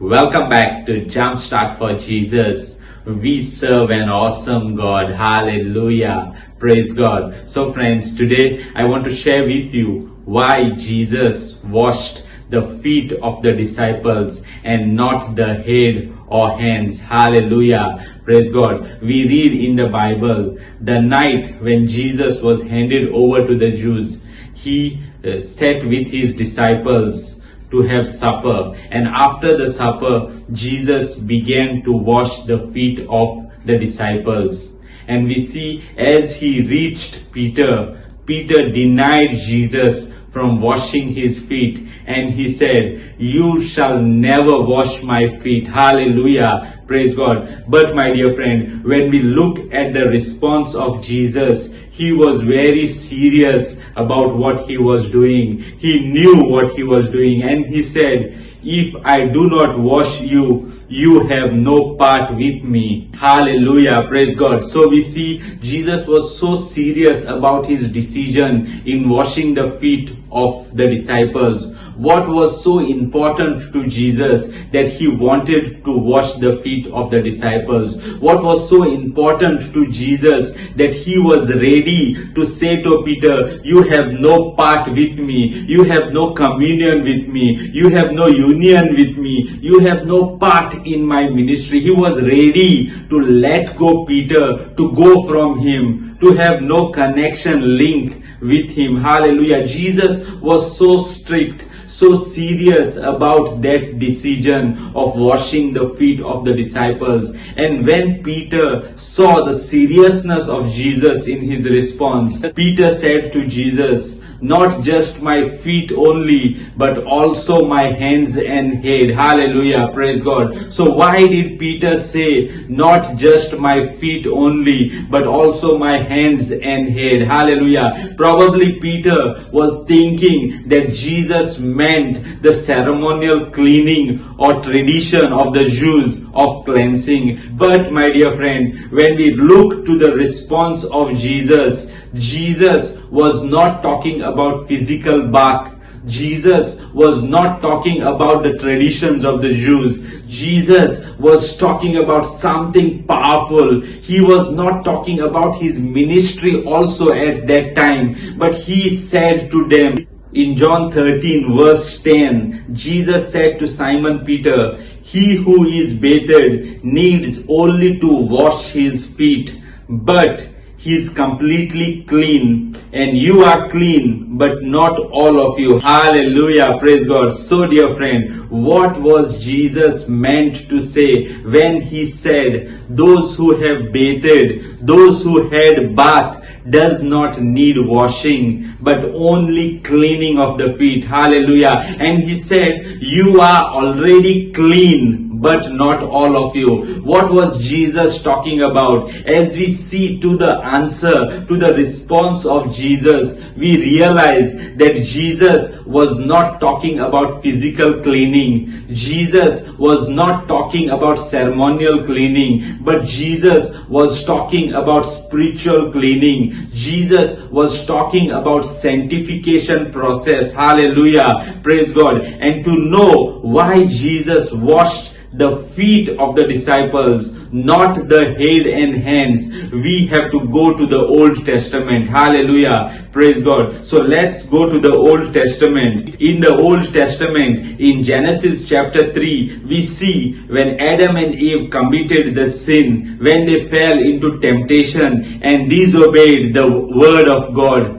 Welcome back to Jumpstart for Jesus. We serve an awesome God. Hallelujah. Praise God. So friends, today I want to share with you why Jesus washed the feet of the disciples and not the head or hands. Hallelujah. Praise God. We read in the Bible, the night when Jesus was handed over to the Jews, he sat with his disciples to have supper, and after the supper Jesus began to wash the feet of the disciples. And we see as he reached Peter denied Jesus from washing his feet, and he said, "You shall never wash my feet." Hallelujah. Praise God. But my dear friend, when we look at the response of Jesus, he was very serious about what he was doing. He knew what he was doing, and he said, "If I do not wash you, you have no part with me." Hallelujah. Praise God. So we see Jesus was so serious about his decision in washing the feet of the disciples. What was so important to Jesus that he wanted to wash the feet of the disciples? What was so important to Jesus that he was ready to say to Peter, "You have no part with me. You have no communion with me. You have no union with me. You have no part in my ministry." He was ready to let go Peter, to go from him, to have no connection, link with him. Hallelujah. Jesus was so strict, so serious about that decision of washing the feet of the disciples. And when Peter saw the seriousness of Jesus in his response, Peter said to Jesus, "Not just my feet only, but also my hands and head." Hallelujah. Praise God. So why did Peter say, "Not just my feet only, but also my hands and head"? Hallelujah. Probably Peter was thinking that Jesus meant the ceremonial cleaning or tradition of the Jews of cleansing. But my dear friend, when we look to the response of Jesus, Jesus was not talking about physical bath. Jesus was not talking about the traditions of the Jews. Jesus was talking about something powerful. He was not talking about his ministry also at that time, but he said to them, in John 13 verse 10, Jesus said to Simon Peter, "He who is bathed needs only to wash his feet, but he is completely clean, and you are clean, but not all of you." Hallelujah. Praise God. So dear friend, what was Jesus meant to say when he said, those who have bathed, those who had bath, does not need washing, but only cleaning of the feet. Hallelujah. And he said, "You are already clean, but not all of you." What was Jesus talking about? As we see to the answer, to the response of Jesus, we realize that Jesus was not talking about physical cleaning. Jesus was not talking about ceremonial cleaning, but Jesus was talking about spiritual cleaning. Jesus was talking about sanctification process. Hallelujah. Praise God. And to know why Jesus washed the feet of the disciples, not the head and hands, we have to go to the Old Testament. Hallelujah. Praise God. So let's go to the Old Testament. In the Old Testament, in Genesis chapter 3, we see when Adam and Eve committed the sin, when they fell into temptation and disobeyed the word of God,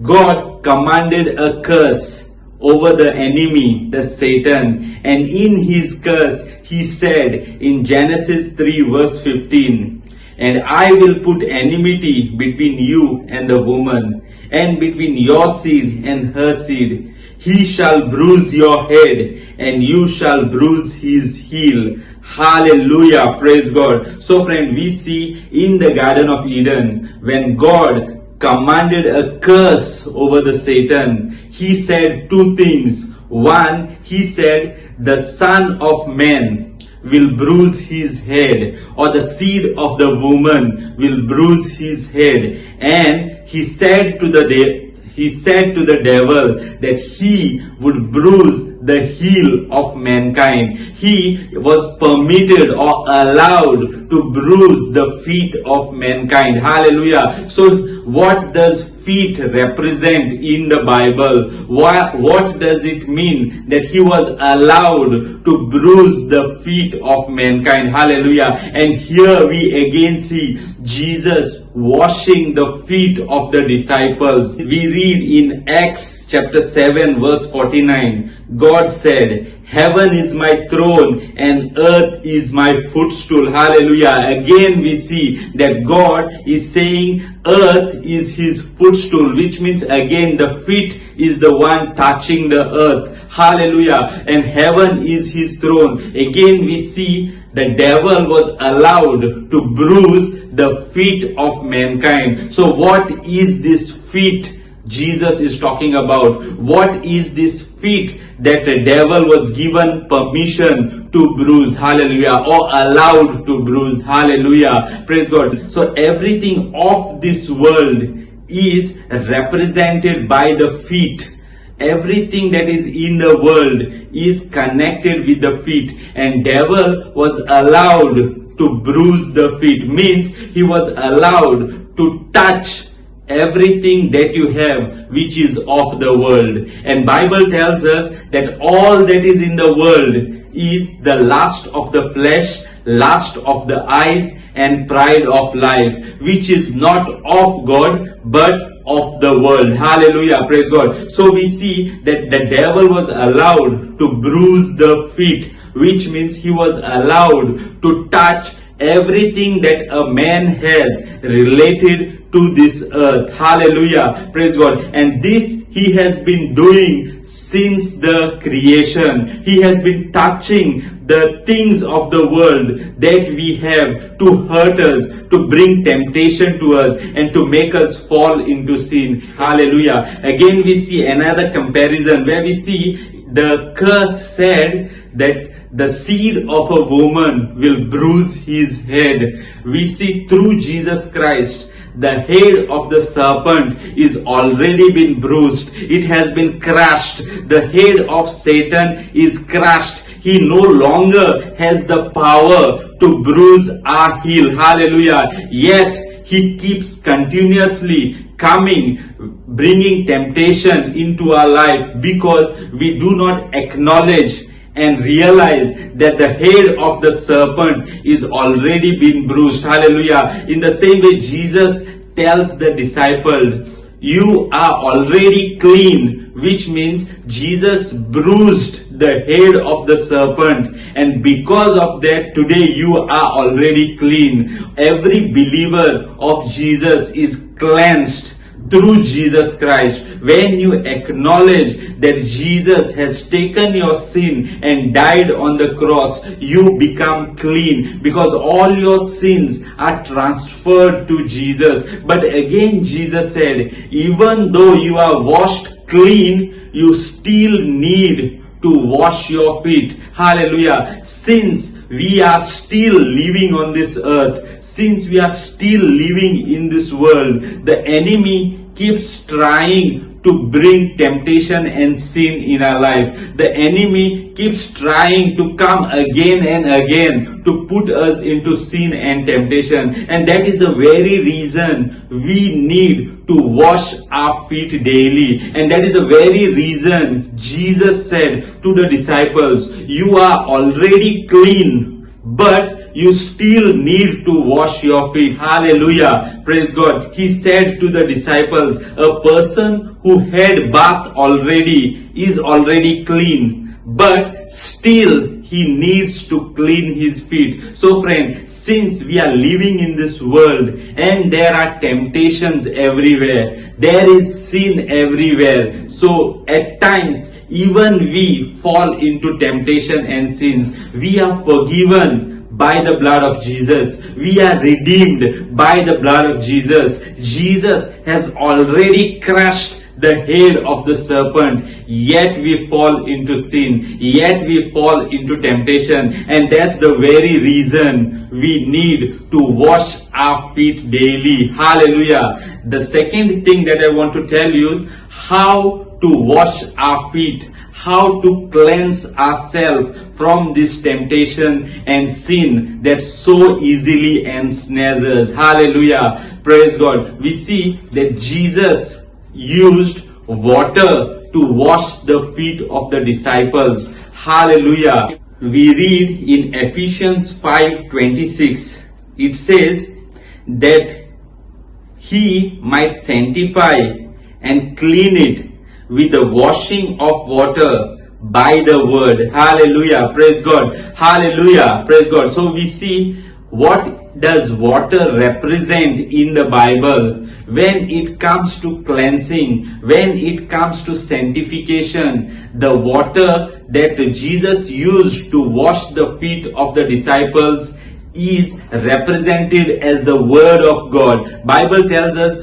God commanded a curse over the enemy, the Satan. And in his curse, he said in Genesis 3 verse 15, "And I will put enmity between you and the woman, and between your seed and her seed. He shall bruise your head, and you shall bruise his heel." Hallelujah. Praise God. So friend, we see in the Garden of Eden, when God commanded a curse over the Satan, he said two things. One, he said, the Son of Man will bruise his head, or the seed of the woman will bruise his head. And he said to the devil that he would bruise the heel of mankind. He was permitted or allowed to bruise the feet of mankind. Hallelujah. So what does feet represent in the Bible? What does it mean that he was allowed to bruise the feet of mankind? Hallelujah. And here we again see Jesus washing the feet of the disciples. We read in Acts chapter 7 verse 49, God said, heaven is my throne and earth is my footstool. Hallelujah. Again we see that God is saying earth is his footstool, which means again the feet is the one touching the earth. Hallelujah. And heaven is his throne. Again we see the devil was allowed to bruise the feet of mankind. So what is this feet Jesus is talking about? What is this feet that the devil was given permission to bruise? Hallelujah. Or allowed to bruise. Hallelujah. Praise God. So everything of this world is represented by the feet. Everything that is in the world is connected with the feet, and devil was allowed to bruise the feet, means he was allowed to touch everything that you have which is of the world. And Bible tells us that all that is in the world is the lust of the flesh, lust of the eyes, and pride of life, which is not of God but of the world. Hallelujah. Praise God. So we see that the devil was allowed to bruise the feet, which means he was allowed to touch everything that a man has related to this earth. Hallelujah. Praise God. And this he has been doing since the creation. He has been touching the things of the world that we have to hurt us, to bring temptation to us, and to make us fall into sin. Hallelujah. Again we see another comparison where we see the curse said that the seed of a woman will bruise his head. We see through Jesus Christ, the head of the serpent is already been bruised. It has been crushed. The head of Satan is crushed. He no longer has the power to bruise our heel. Hallelujah. Yet he keeps continuously coming, bringing temptation into our life because we do not acknowledge and realize that the head of the serpent is already been bruised. Hallelujah. In the same way, Jesus tells the disciple, you are already clean, which means Jesus bruised the head of the serpent, and because of that today you are already clean. Every believer of Jesus is cleansed through Jesus Christ. When you acknowledge that Jesus has taken your sin and died on the cross, you become clean because all your sins are transferred to Jesus. But again Jesus said, even though you are washed clean, you still need to wash your feet. Hallelujah. Since we are still living on this earth, since we are still living in this world, the enemy keeps trying to bring temptation and sin in our life. The enemy keeps trying to come again and again to put us into sin and temptation. And that is the very reason we need to wash our feet daily. And that is the very reason Jesus said to the disciples, you are already clean, but you still need to wash your feet. Hallelujah. Praise God. He said to the disciples, a person who had bath already is already clean, but still he needs to clean his feet. So friend, since we are living in this world and there are temptations everywhere, there is sin everywhere. So at times, even we fall into temptation and sins. We are forgiven by the blood of Jesus. We are redeemed by the blood of Jesus. Jesus has already crushed the head of the serpent, yet we fall into sin, yet we fall into temptation, and that's the very reason we need to wash our feet daily. Hallelujah. The second thing that I want to tell you is how to wash our feet, how to cleanse ourselves from this temptation and sin that so easily ensnares us. Hallelujah. Praise God. We see that Jesus used water to wash the feet of the disciples. Hallelujah. We read in Ephesians 5:26, it says that he might sanctify and clean it with the washing of water by the word. Hallelujah. Praise God. Hallelujah. Praise God. So we see, what does water represent in the Bible? When it comes to cleansing, when it comes to sanctification, the water that Jesus used to wash the feet of the disciples is represented as the word of God. Bible tells us,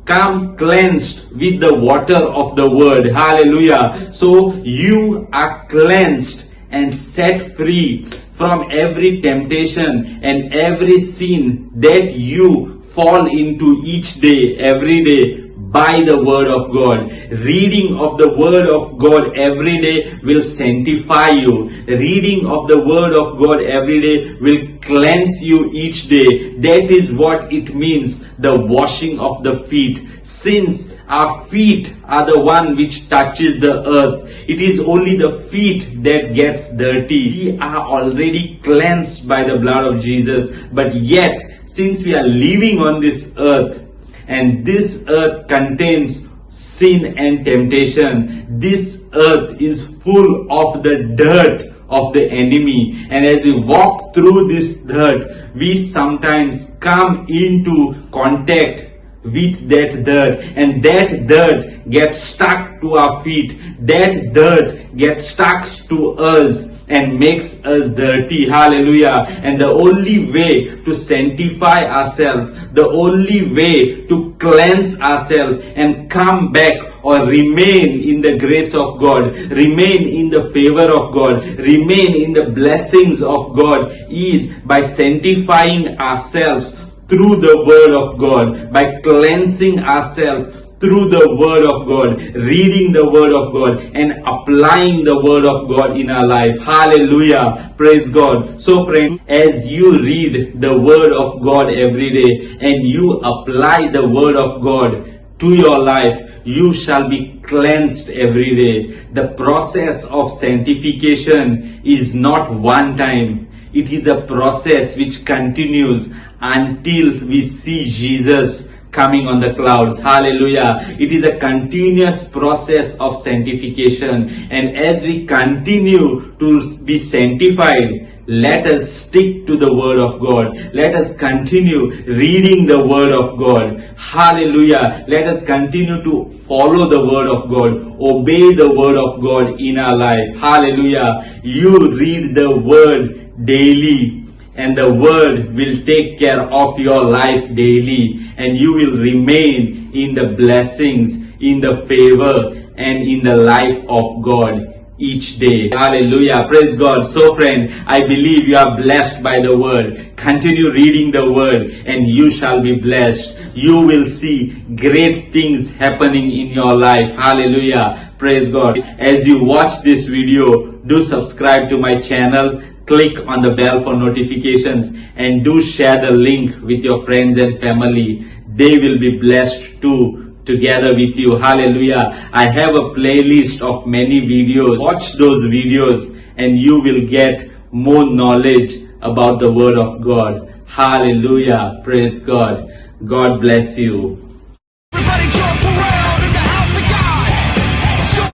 come cleansed with the water of the word. Hallelujah. So you are cleansed and set free from every temptation and every sin that you fall into each day, every day, by the word of God. Reading of the word of God every day will sanctify you. Reading of the word of God every day will cleanse you each day. That is what it means, the washing of the feet. Since our feet are the one which touches the earth, it is only the feet that gets dirty. We are already cleansed by the blood of Jesus, but yet, since we are living on this earth, and this earth contains sin and temptation, this earth is full of the dirt of the enemy, and as we walk through this dirt, we sometimes come into contact with that dirt, and that dirt gets stuck to our feet. That dirt gets stuck to us and makes us dirty. Hallelujah. And the only way to sanctify ourselves, the only way to cleanse ourselves and come back or remain in the grace of God, remain in the favor of God, remain in the blessings of God, is by sanctifying ourselves through the word of God, by cleansing ourselves through the word of God, reading the word of God and applying the word of God in our life. Hallelujah. Praise God. So friends, as you read the word of God every day and you apply the word of God to your life, you shall be cleansed every day. The process of sanctification is not one time. It is a process which continues until we see Jesus coming on the clouds. Hallelujah. It is a continuous process of sanctification. And as we continue to be sanctified, let us stick to the word of God. Let us continue reading the word of God. Hallelujah. Let us continue to follow the word of God. Obey the word of God in our life. Hallelujah. You read the word daily, and the word will take care of your life daily, and you will remain in the blessings, in the favor, and in the life of God each day. Hallelujah. Praise God. So friend, I believe you are blessed by the word. Continue reading the word and you shall be blessed. You will see great things happening in your life. Hallelujah. Praise God. As you watch this video, do subscribe to my channel. Click on the bell for notifications and do share the link with your friends and family. They will be blessed too together with you. Hallelujah. I have a playlist of many videos. Watch those videos and you will get more knowledge about the word of God. Hallelujah. Praise God. God bless you.